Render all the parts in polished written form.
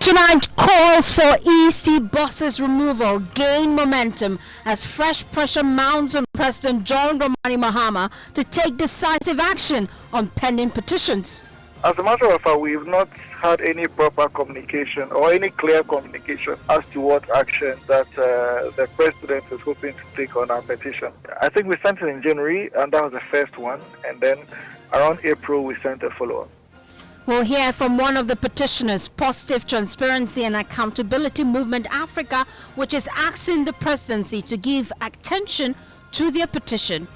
Tonight, calls for EC bosses removal gain momentum as fresh pressure mounts on President John Dramani Mahama to take decisive action on pending petitions. As a matter of fact, we've not had any proper communication or any clear communication as to what action that the president is hoping to take on our petition. I think we sent it in January, and that was the first one, and then around April we sent a follow-up. We'll hear from one of the petitioners, Positive Transparency and Accountability Movement Africa, which is asking the presidency to give attention to their petition.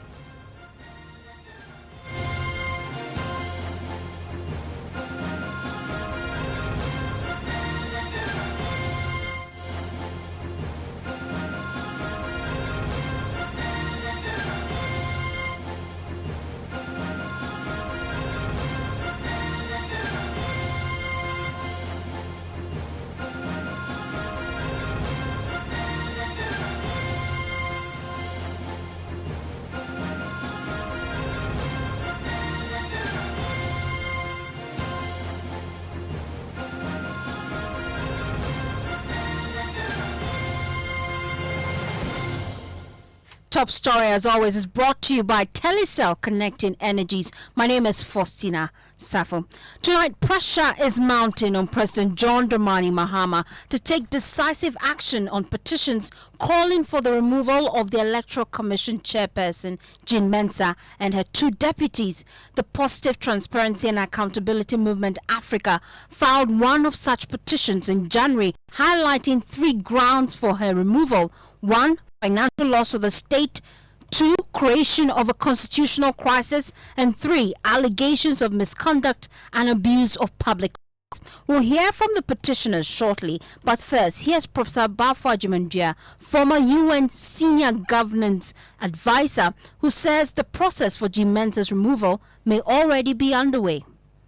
Top story, as always, is brought to you by Telecel Connecting Energies. My name is Faustina Safo. Tonight, pressure is mounting on President John Dramani Mahama to take decisive action on petitions calling for the removal of the Electoral Commission chairperson, Jean Mensa, and her two deputies. The Positive Transparency and Accountability Movement Africa filed one of such petitions in January, highlighting three grounds for her removal. One, financial loss of the state. 2, creation of a constitutional crisis. And 3, allegations of misconduct and abuse of public funds. We'll hear from the petitioners shortly, but first, here's Professor Bafo Ajimandua, former UN senior governance advisor, who says the process for Jean Mensa's removal may already be underway.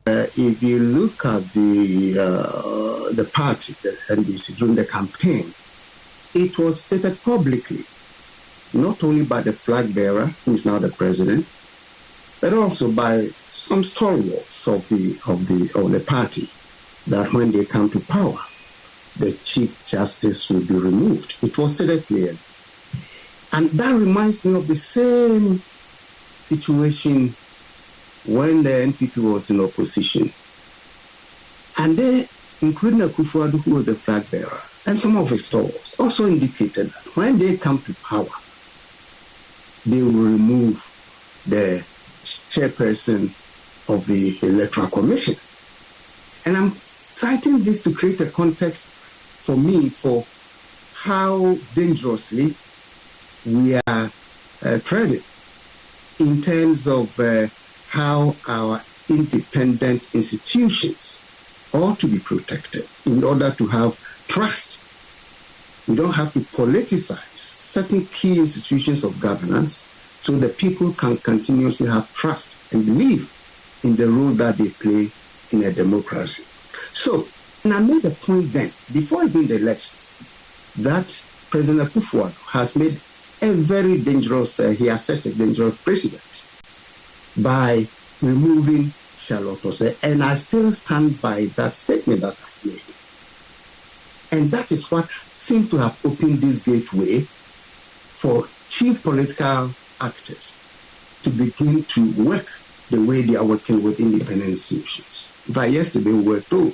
If you look at the party, the NDC, during the campaign, it was stated publicly, not only by the flag bearer, who is now the president, but also by some stalwarts of the party, that when they come to power, the Chief Justice will be removed. It was stated clearly. And that reminds me of the same situation when the NPP was in opposition. And they, including Akufo-Addo, who was the flag bearer, and some of his stalwarts also indicated that when they come to power, they will remove the chairperson of the Electoral Commission. And I'm citing this to create a context for me for how dangerously we are treading in terms of how our independent institutions ought to be protected in order to have trust. We don't have to politicize certain key institutions of governance so that people can continuously have trust and believe in the role that they play in a democracy. So, and I made a point then, before even the elections, that President Akufo-Addo has made a very dangerous, he has set a dangerous precedent by removing Charlotte Osei, and I still stand by that statement that I made. And that is what seemed to have opened this gateway for chief political actors to begin to work the way they are working with independent institutions. In fact, yesterday we were told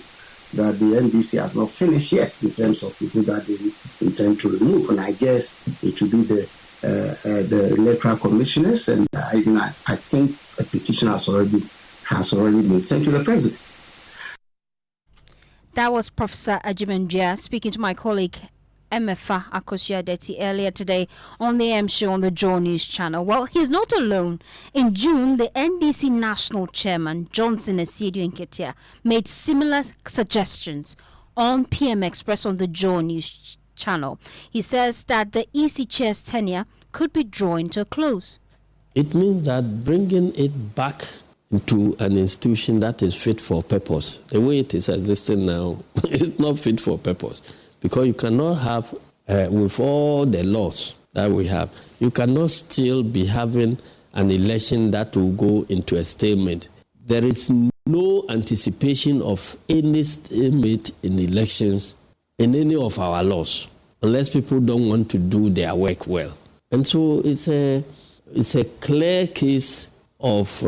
that the NDC has not finished yet in terms of people that they intend to remove. And I guess it will be the electoral commissioners, and I think a petition has already been sent to the president. That was Professor Ajimandua speaking to my colleague Emefa Akosua-Adeti earlier today on the M Show on the Joe News channel. Well, he's not alone. In June, the NDC national chairman, Johnson Asiedu-Nketia, made similar suggestions on PM Express on the Joe News channel. He says that the EC chair's tenure could be drawing to a close. It means that bringing it back into an institution that is fit for purpose, the way it is existing now, it's not fit for purpose. Because you cannot have, with all the laws that we have, you cannot still be having an election that will go into a stalemate. There is no anticipation of any stalemate in elections in any of our laws, unless people don't want to do their work well. And so it's a clear case of,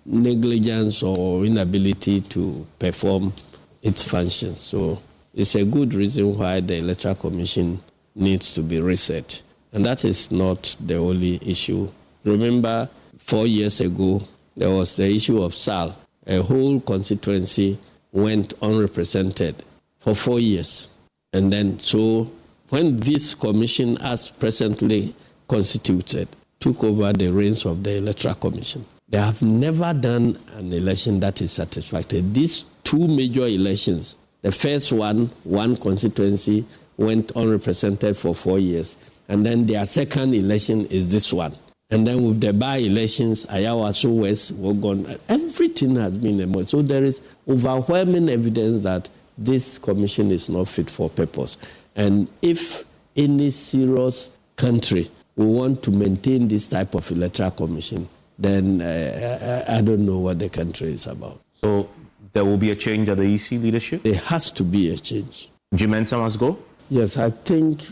negligence or inability to perform its functions. So it's a good reason why the Electoral Commission needs to be reset. And that is not the only issue. Remember, 4 years ago, there was the issue of SAL. A whole constituency went unrepresented for 4 years. And then, so when this commission, as presently constituted, took over the reins of the Electoral Commission, they have never done an election that is satisfactory. These two major elections, the first one constituency went unrepresented for 4 years. And then their second election is this one. And then with the by-elections, Ayawaso West, Wogon, everything has been removed. So there is overwhelming evidence that this commission is not fit for purpose. And if any serious country will want to maintain this type of electoral commission, then I don't know what the country is about. So there will be a change at the EC leadership? There has to be a change. Mensa must go? Yes, I think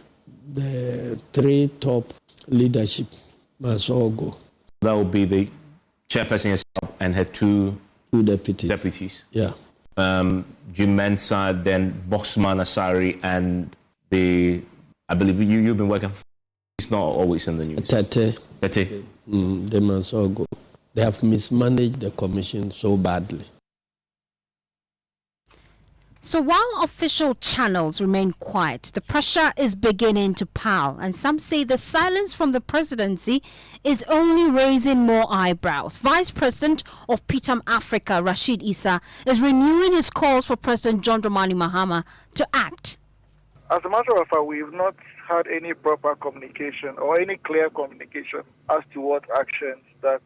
the three top leadership must all go. That will be the chairperson herself and her two deputies. Yeah. Mensa, then Boxman Asari, and I believe you've been working for, it's not always in the news. Tete. They must all go. They have mismanaged the commission so badly. So while official channels remain quiet, the pressure is beginning to pile, and some say the silence from the presidency is only raising more eyebrows. Vice President of Petition Africa, Rashid Issa, is renewing his calls for President John Dramani Mahama to act. As a matter of fact, we've not had any proper communication or any clear communication as to what actions that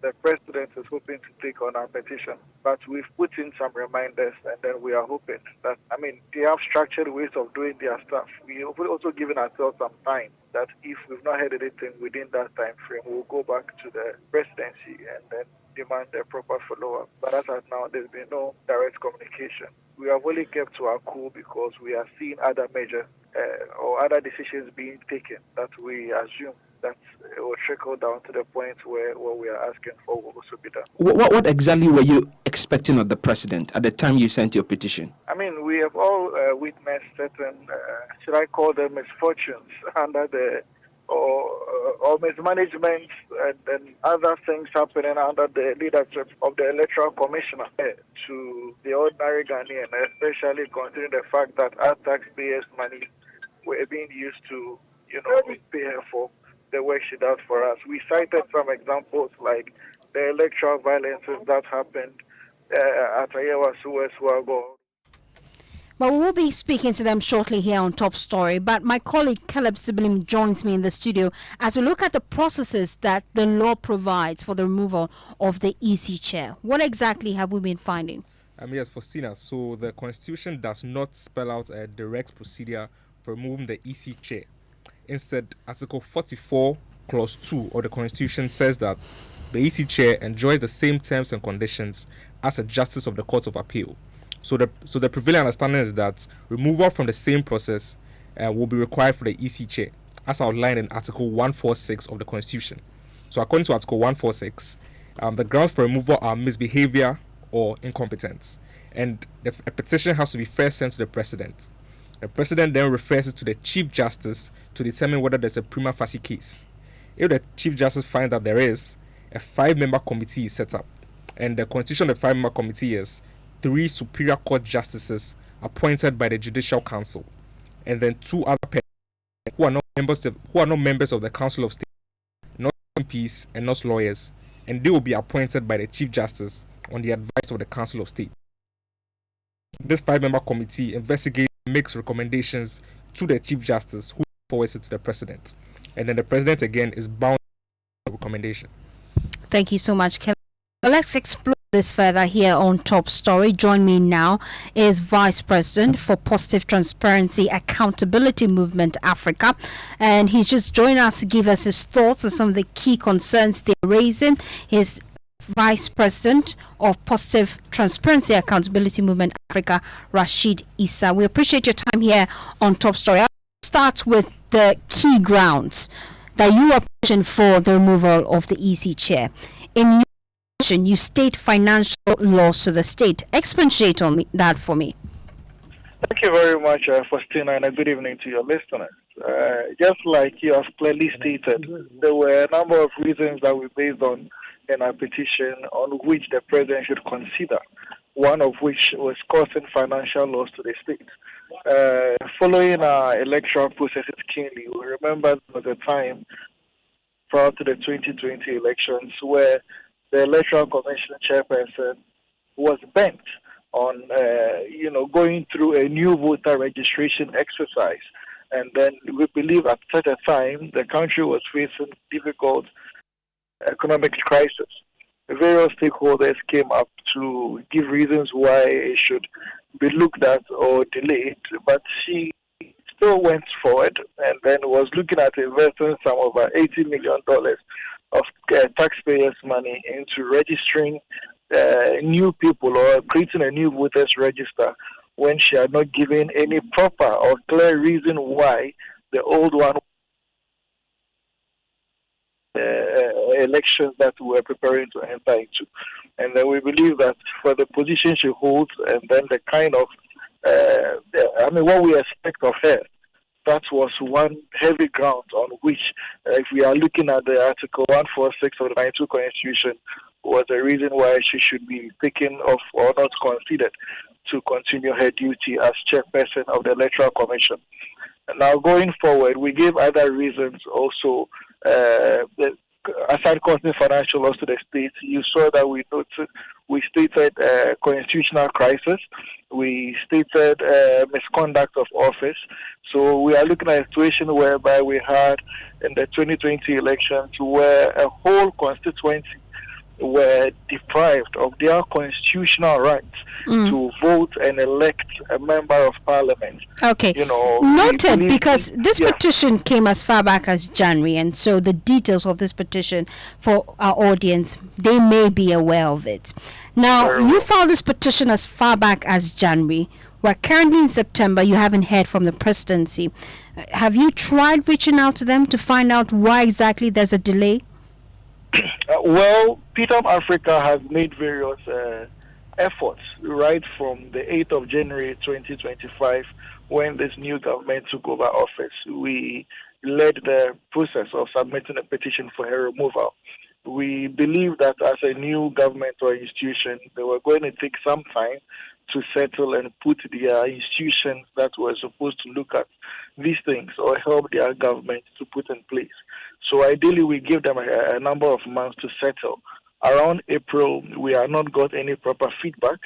the president is hoping to take on our petition. But we've put in some reminders, and then we are hoping that, they have structured ways of doing their stuff. We've also given ourselves some time that if we've not heard anything within that time frame, we'll go back to the presidency and then demand a proper follow-up. But as of now, there's been no direct communication. We have only kept to our cool because we are seeing other measures or other decisions being taken that we assume that it will trickle down to the point where what we are asking for will also be done. What exactly were you expecting of the president at the time you sent your petition? We have all witnessed certain, should I call them misfortunes under the or mismanagement and other things happening under the leadership of the Electoral Commissioner to the ordinary Ghanaian, especially considering the fact that our taxpayers' money were being used to, pay her for the work she does for us. We cited some examples like the electoral violences that happened at Ayawaso West. But we will be speaking to them shortly here on Top Story. But my colleague Caleb Sibilim joins me in the studio as we look at the processes that the law provides for the removal of the EC chair. What exactly have we been finding? Yes, Faustina. So the Constitution does not spell out a direct procedure for removing the EC chair. Instead, Article 44, Clause 2 of the Constitution says that the EC chair enjoys the same terms and conditions as a justice of the Court of Appeal. So the prevailing understanding is that removal from the same process will be required for the EC chair, as outlined in Article 146 of the Constitution. So according to Article 146, the grounds for removal are misbehavior or incompetence, and a petition has to be first sent to the President. The President then refers it to the Chief Justice to determine whether there's a prima facie case. If the Chief Justice finds that there is, a 5-member committee is set up, and the constitution of the 5-member committee is 3 Superior Court justices appointed by the Judicial Council, and then 2 other persons who are not members of the Council of State, not MPs and not lawyers, and they will be appointed by the Chief Justice on the advice of the Council of State. This 5-member committee investigates and makes recommendations to the Chief Justice, who forwards it to the President, and then the President again is bound to the recommendation. Thank you so much, Kelly. Well, let's explore this further here on Top Story. Join me now is Vice President for Positive Transparency Accountability Movement Africa, and he's just joined us to give us his thoughts on some of the key concerns they're raising. His Vice President of Positive Transparency Accountability Movement Africa, Rashid Issa. We appreciate your time here on Top Story. I'll start with the key grounds that you are pushing for the removal of the EC chair. In your motion, you state financial loss to the state. Expatiate on that for me. Thank you very much, Faustina, and a good evening to your listeners. Just like you have clearly stated, there were a number of reasons that we based on in our petition on which the president should consider, one of which was causing financial loss to the state. Following our electoral processes keenly, we remember there was a time prior to the 2020 elections where the Electoral Commission chairperson was bent on, going through a new voter registration exercise. And then we believe at such a time the country was facing difficult economic crisis. Various stakeholders came up to give reasons why it should be looked at or delayed, but she still went forward and then was looking at investing some over $80 million of taxpayers' money into registering new people or creating a new voters register when she had not given any proper or clear reason why the old one elections that we were preparing to enter into. And then we believe that for the position she holds and then the kind of, what we expect of her, that was one heavy ground on which, if we are looking at the Article 146 of the 92 Constitution, was the reason why she should be taken off or not considered to continue her duty as chairperson of the Electoral Commission. And now going forward, we gave other reasons also. Aside causing financial loss to the state, you saw that we stated constitutional crisis, we stated misconduct of office. So we are looking at a situation whereby we had in the 2020 elections where a whole constituency were deprived of their constitutional rights to vote and elect a member of parliament. Okay. Noted, because this petition came as far back as January, and so the details of this petition for our audience, they may be aware of it. Now, you filed this petition as far back as January. We're currently in September. You haven't heard from the presidency. Have you tried reaching out to them to find out why exactly there's a delay? Well, Petition Africa has made various efforts right from the 8th of January 2025 when this new government took over office. We led the process of submitting a petition for her removal. We believe that as a new government or institution, they were going to take some time to settle and put their institutions that were supposed to look at these things or help their government to put in place. So ideally, we give them a number of months to settle. Around April, we have not got any proper feedback,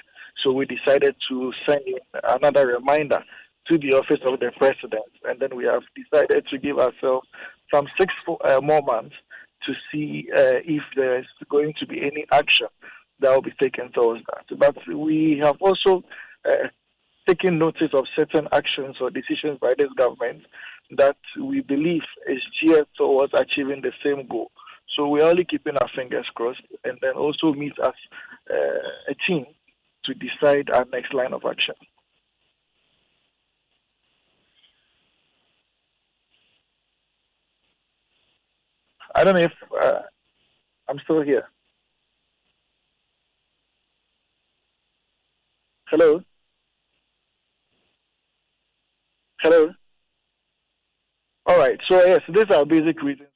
so we decided to send in another reminder to the office of the president, and then we have decided to give ourselves some 6 more months to see if there's going to be any action that will be taken towards that. But we have also taken notice of certain actions or decisions by this government that we believe is geared towards achieving the same goal. So we're only keeping our fingers crossed and then also meet as a team to decide our next line of action. I don't know if I'm still here. Hello? Hello? All right. So, yes, these are basic reasons.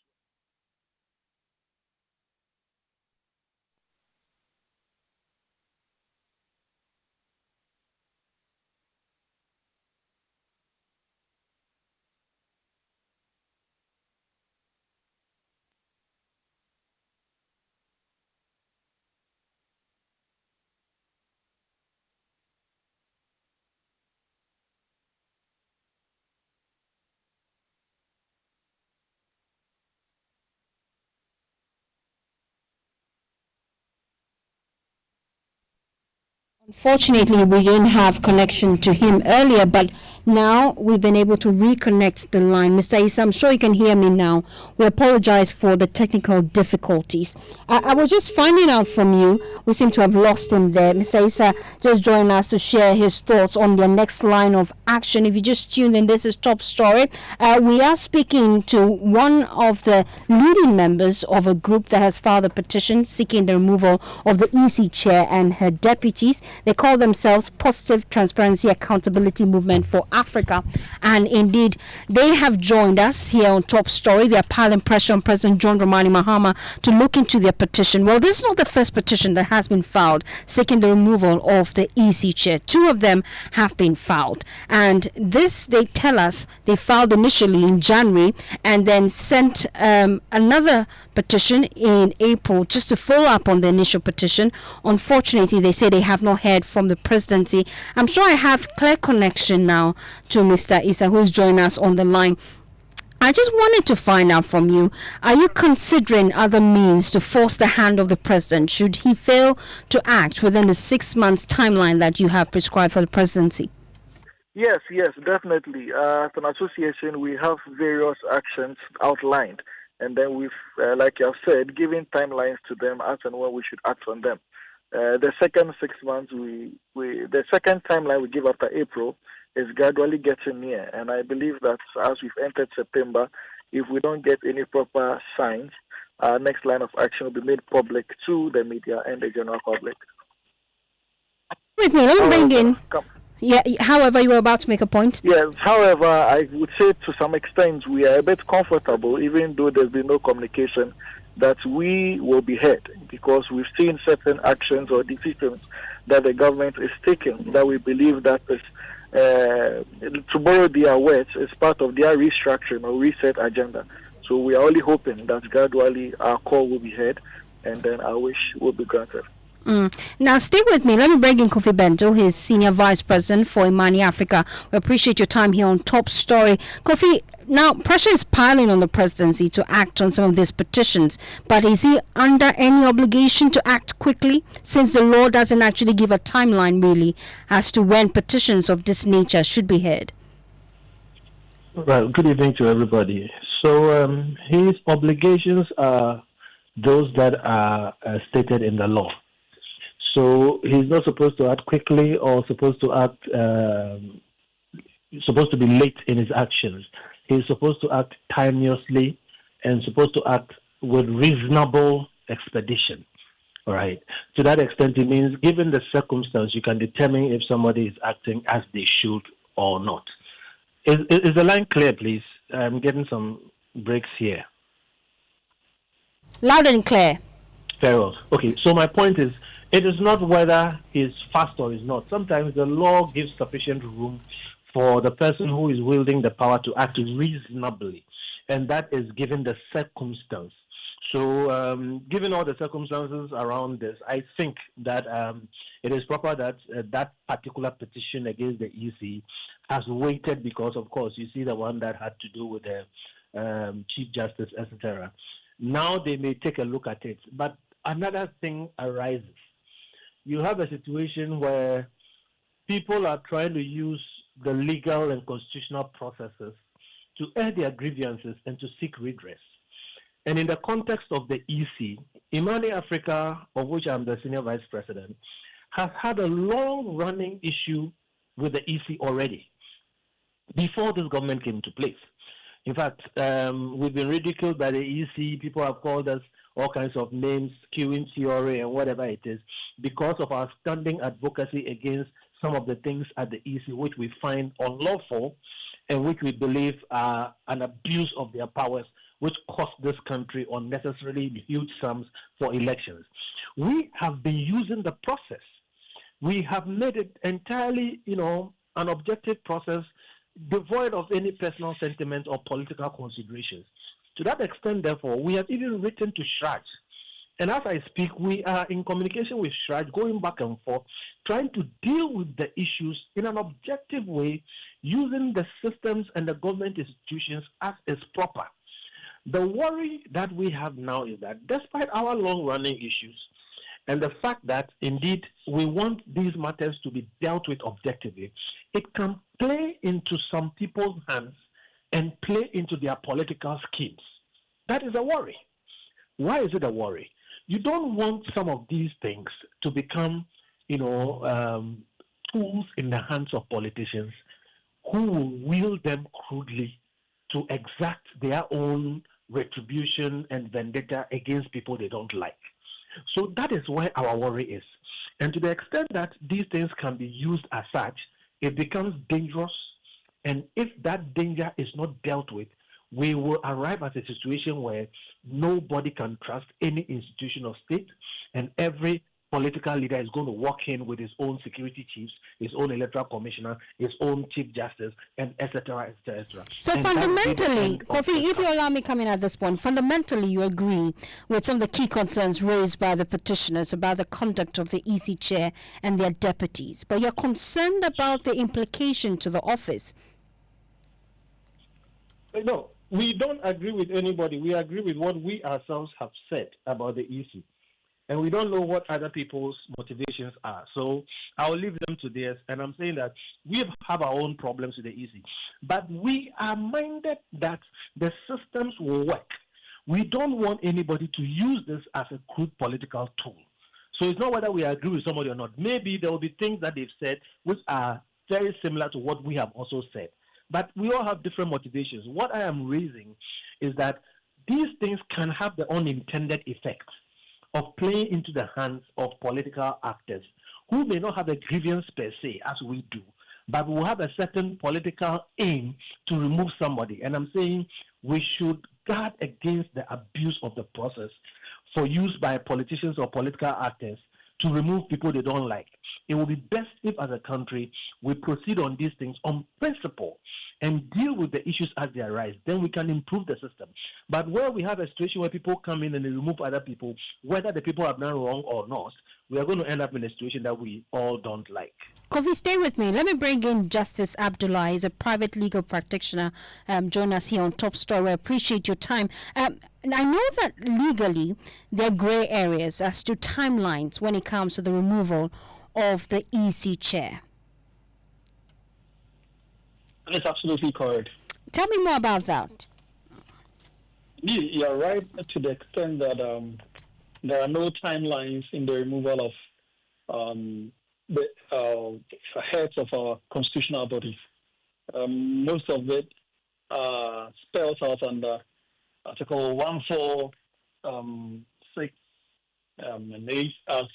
Fortunately, we didn't have connection to him earlier, but now we've been able to reconnect the line. Mr. Issa, I'm sure you can hear me now. We apologize for the technical difficulties. I was just finding out from you, we seem to have lost him there. Mr. Issa just joined us to share his thoughts on the next line of action. If you just tuned in, this is Top Story. We are speaking to one of the leading members of a group that has filed a petition seeking the removal of the EC chair and her deputies. They call themselves Positive Transparency Accountability Movement for Africa. And indeed, they have joined us here on Top Story. They are piling pressure on President John Dramani Mahama to look into their petition. Well, this is not the first petition that has been filed seeking the removal of the EC chair. Two of them have been filed. And this, they tell us, they filed initially in January and then sent another petition in April just to follow up on the initial petition. Unfortunately, they say they have not heard from the presidency. I'm sure I have clear connection now to Mr. Issa, who's joined us on the line. I just wanted to find out from you, are you considering other means to force the hand of the president should he fail to act within the 6 months timeline that you have prescribed for the presidency? Yes, definitely. As an association, we have various actions outlined. And then we've, like you have said, given timelines to them as and when we should act on them. The second 6 months, the second timeline we give after April is gradually getting near. And I believe that as we've entered September, if we don't get any proper signs, our next line of action will be made public to the media and the general public. Wait, let me bring in. Yeah, however, you were about to make a point. Yes, however, I would say to some extent we are a bit comfortable, even though there's been no communication, that we will be heard because we've seen certain actions or decisions that the government is taking that we believe that is, to borrow their words, is part of their restructuring or reset agenda. So we are only hoping that gradually our call will be heard and then our wish will be granted. Now, stay with me. Let me bring in Kofi Bendel, his Senior Vice President for Imani Africa. We appreciate your time here on Top Story. Kofi, now pressure is piling on the presidency to act on some of these petitions, but is he under any obligation to act quickly since the law doesn't actually give a timeline really as to when petitions of this nature should be heard? Well, good evening to everybody. So his obligations are those that are stated in the law. So he's not supposed to act quickly or supposed to be late in his actions. He's supposed to act timeously and supposed to act with reasonable expedition. All right. To that extent, it means given the circumstance, you can determine if somebody is acting as they should or not. Is the line clear, please? I'm getting some breaks here. Loud and clear. Very well. Okay, so my point is, it is not whether he's fast or he's not. Sometimes the law gives sufficient room for the person who is wielding the power to act reasonably, and that is given the circumstance. So, given all the circumstances around this, I think that it is proper that that particular petition against the EC has waited because, of course, you see the one that had to do with the Chief Justice, etc. Now they may take a look at it, but another thing arises. You have a situation where people are trying to use the legal and constitutional processes to air their grievances and to seek redress. And in the context of the EC, Imani Africa, of which I'm the Senior Vice President, has had a long-running issue with the EC already, before this government came into place. In fact, we've been ridiculed by the EC. People have called us all kinds of names, queuing theory and whatever it is, because of our standing advocacy against some of the things at the EC which we find unlawful and which we believe are an abuse of their powers, which cost this country unnecessarily huge sums for elections. We have been using the process. We have made it entirely, an objective process devoid of any personal sentiment or political considerations. To that extent, therefore, we have even written to Shraj. And as I speak, we are in communication with Shraj, going back and forth, trying to deal with the issues in an objective way, using the systems and the government institutions as is proper. The worry that we have now is that despite our long-running issues, And the fact that indeed we want these matters to be dealt with objectively, it can play into some people's hands and play into their political schemes. That is a worry. Why is it a worry? You don't want some of these things to become, tools in the hands of politicians who will wield them crudely to exact their own retribution and vendetta against people they don't like. So that is where our worry is. And to the extent that these things can be used as such, it becomes dangerous. And if that danger is not dealt with, we will arrive at a situation where nobody can trust any institution of state, and every political leader is going to walk in with his own security chiefs, his own electoral commissioner, his own chief justice, and etc., etc., etc. So And fundamentally, Kofi, if you allow me coming at this point, fundamentally you agree with some of the key concerns raised by the petitioners about the conduct of the EC chair and their deputies, but you're concerned about the implication to the office. No, we don't agree with anybody. We agree with what we ourselves have said about the EC. And we don't know what other people's motivations are. So I'll leave them to theirs. And I'm saying that we have our own problems with the EC. But we are minded that the systems will work. We don't want anybody to use this as a crude political tool. So it's not whether we agree with somebody or not. Maybe there will be things that they've said which are very similar to what we have also said. But we all have different motivations. What I am raising is that these things can have the unintended effects of playing into the hands of political actors who may not have a grievance per se, as we do, but will have a certain political aim to remove somebody. And I'm saying we should guard against the abuse of the process for use by politicians or political actors to remove people they don't like. It will be best if, as a country, we proceed on these things on principle and deal with the issues as they arise. Then we can improve the system. But where we have a situation where people come in and they remove other people, whether the people have done wrong or not, we are going to end up in a situation that we all don't like. Kofi, stay with me. Let me bring in Justice Abdullah. He's a private legal practitioner. Join us here on Top Story. I appreciate your time. And I know that legally there are gray areas as to timelines when it comes to the removal of the EC chair. That's absolutely correct. Tell me more about that. You're right to the extent that there are no timelines in the removal of the heads of our constitutional bodies. Most of it spells out under Article 146 and 8 as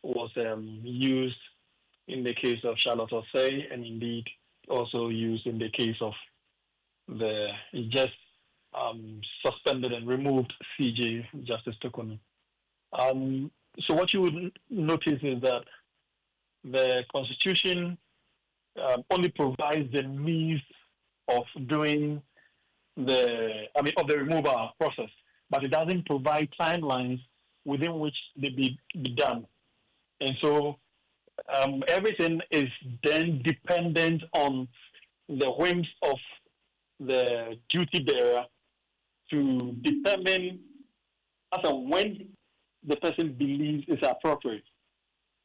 was used in the case of Charlotte Osei, and indeed also used in the case of the just suspended and removed CJ Justice Tokoni. So what you would notice is that the Constitution only provides the means of doing of the removal process, but it doesn't provide timelines within which they be done. And so everything is then dependent on the whims of the duty bearer to determine as and when the person believes is appropriate.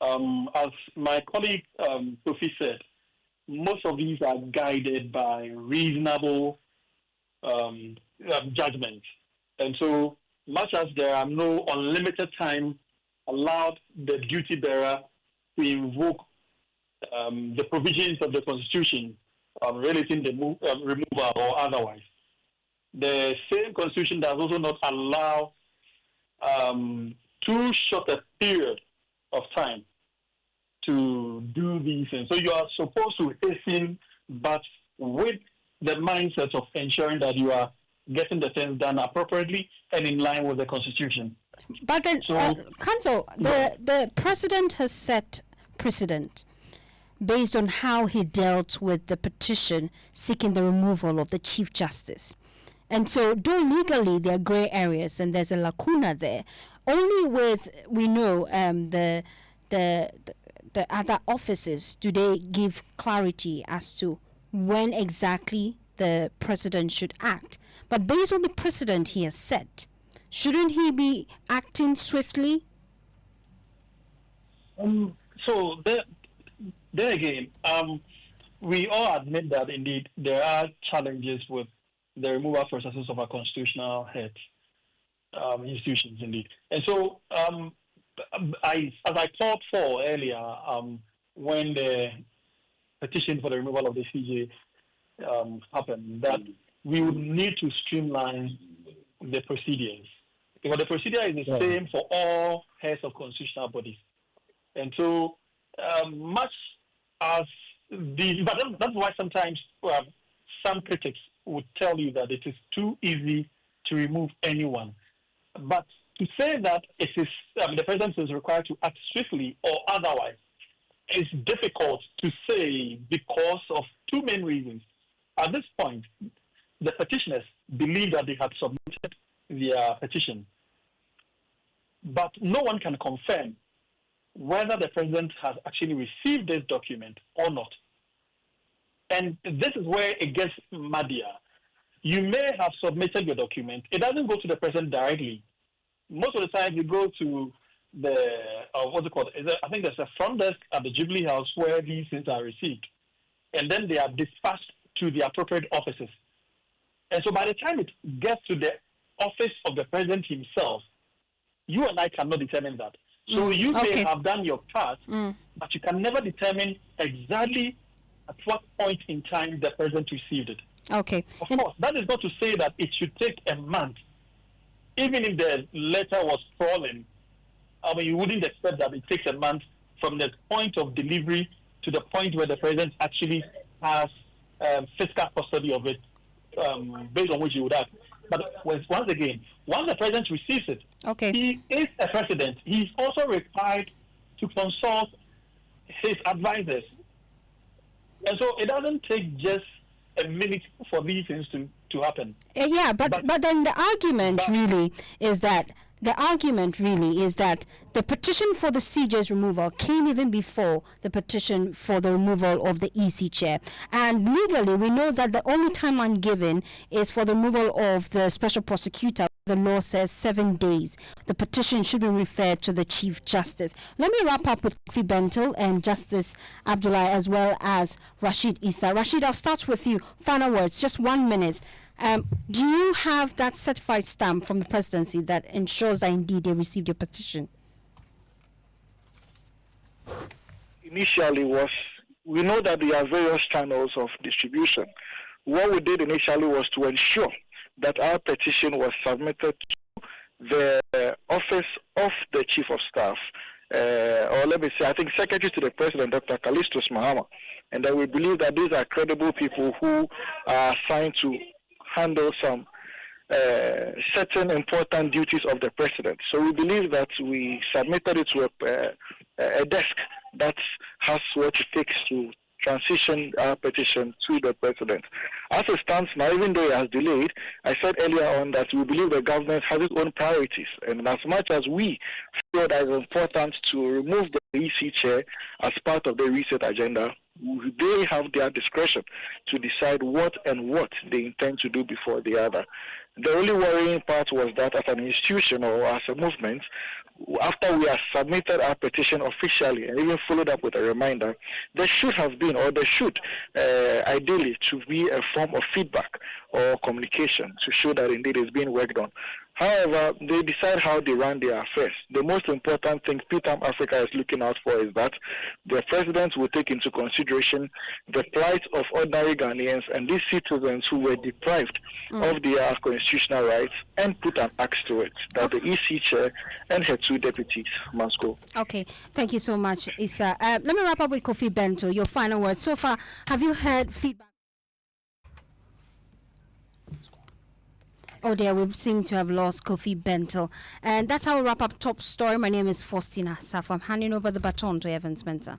As my colleague Sophie said, most of these are guided by reasonable judgments. And so much as there are no unlimited time allowed the duty bearer to invoke the provisions of the Constitution relating to removal or otherwise, the same Constitution does also not allow too short a period of time to do these things. So you are supposed to hasten, but with the mindset of ensuring that you are getting the things done appropriately and in line with the Constitution. But then, Counsel, the President has set precedent based on how he dealt with the petition seeking the removal of the Chief Justice. And so, though legally there are gray areas and there's a lacuna there, only with, we know, the other offices do they give clarity as to when exactly the President should act. But based on the precedent he has set, shouldn't he be acting swiftly? So then again, we all admit that indeed there are challenges with the removal processes of our constitutional heads, institutions indeed. And so, as I called for earlier, when the petition for the removal of the CJ happened, that we would need to streamline the procedures, because the procedure is the same for all heads of constitutional bodies. And so, much as but that's why sometimes some critics would tell you that it is too easy to remove anyone. But to say that it is the president is required to act swiftly or otherwise is difficult to say because of two main reasons. At this point, the petitioners believe that they had submitted their petition, but no one can confirm whether the president has actually received this document or not. And this is where it gets muddier. You may have submitted your document. It doesn't go to the president directly. Most of the time, you go to the, what's it called? I think there's a front desk at the Jubilee House where these things are received. And then they are dispatched to the appropriate offices. And so by the time it gets to the office of the president himself, you and I cannot determine that. So you may have done your part, but you can never determine exactly at what point in time the president received it. Okay. Of course, that is not to say that it should take a month. Even if the letter was stolen, I mean, you wouldn't expect that it takes a month from the point of delivery to the point where the president actually has fiscal custody of it, based on which you would act. But once again, once the president receives it, he is a president. He's also required to consult his advisors. And so it doesn't take just a minute for these things to happen. But then the argument really is that the petition for the CJ's removal came even before the petition for the removal of the EC chair. And legally, we know that the only timeline given is for the removal of the special prosecutor. The law says 7 days. The petition should be referred to the Chief Justice. Let me wrap up with Kofi Bentil and Justice Abdullah as well as Rashid Issa. Rashid, I'll start with you. Final words, just 1 minute. Do you have that certified stamp from the presidency that ensures that indeed they received your petition? Initially we know that there are various channels of distribution. What we did initially was to ensure that our petition was submitted to the office of the Chief of Staff, or let me say, I think Secretary to the President, Dr. Callistus Mahama, and that we believe that these are credible people who are assigned to handle some certain important duties of the President. So we believe that we submitted it to a desk that has what it takes to transition our petition to the President. As it stands now, even though it has delayed, I said earlier on that we believe the government has its own priorities. And as much as we feel that it's important to remove the EC chair as part of the reset agenda, they have their discretion to decide what they intend to do before the other. The only worrying part was that as an institution or as a movement, after we have submitted our petition officially and even followed up with a reminder, there should have been, or there should ideally to be a form of feedback or communication to show that indeed it's being worked on. However, they decide how they run their affairs. The most important thing Peter Africa is looking out for is that the president will take into consideration the plight of ordinary Ghanaians and these citizens who were deprived of their constitutional rights and put an axe to it, that the EC chair and her two deputies must go. Okay, thank you so much, Issa. Let me wrap up with Kofi Bentil. Your final words. So far, have you heard feedback? Oh dear, we seem to have lost Kofi Bentil. And that's how we wrap up Top Story. My name is Faustina Safo. I'm handing over the baton to Evans Mensa.